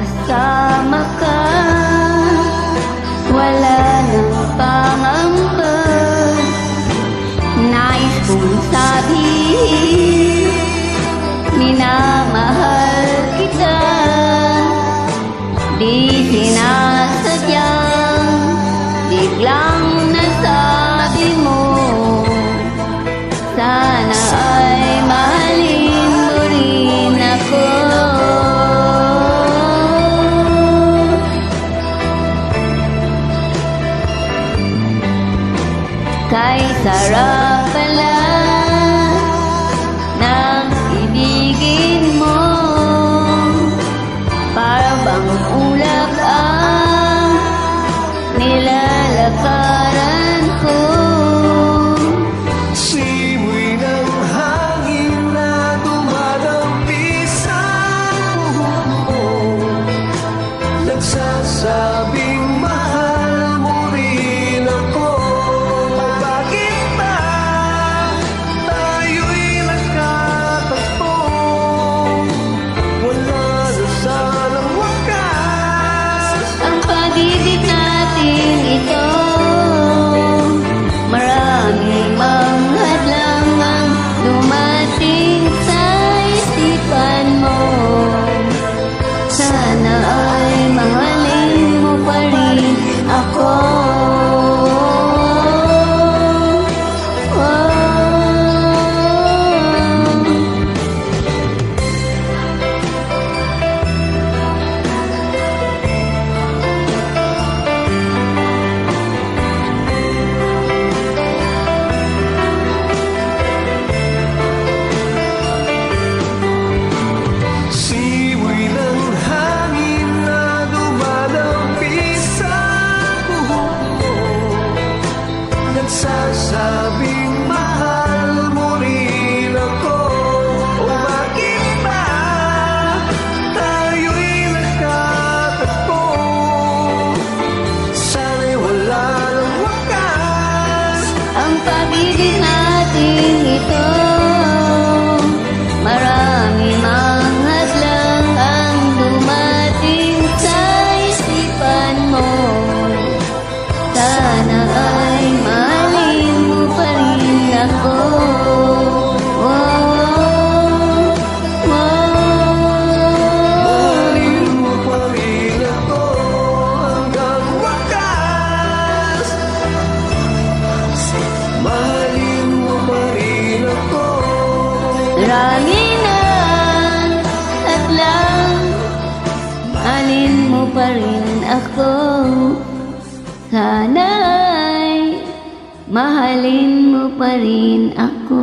kasama ka, wala nang pangamba. Nais kong sabihin, minamahal kita. Di sinasadyang biglang nasabi mo, sana ay mahalin mo rin ako. Kay sarap pala ng ibigin mo, para bang ulap ang nilalakaran ko. Simoy ng hangin na dumadampi sa buhok mo, nagsasabing mahal mo rin ako. Bakit ba tayo'y nagkatagpo? Wala na sanang wakas Ang pag-ibig natin ito, maraming mga hadlang ang dumating sa isipan mo. Sana ay mahalin mo pa rin ako. Simoy ng hangin na dumadampi sa buhok mo, nagsasabing mahal mo rin ako. O bakit ba tayo'y nagkatagpo? Sana'y wala ng wakas Ang pag-ibig natin ito, marami mga hadlang ang dumating sa isipan mo. Sana ay mahalin mo pa rin ako. Mahalin mo pa rin ako hanggang wakas. Mahalin mo pa rin ako. Marami na hadlang, mahalin mo pa rin ako. Sana'y mahalin mo pa rin ako.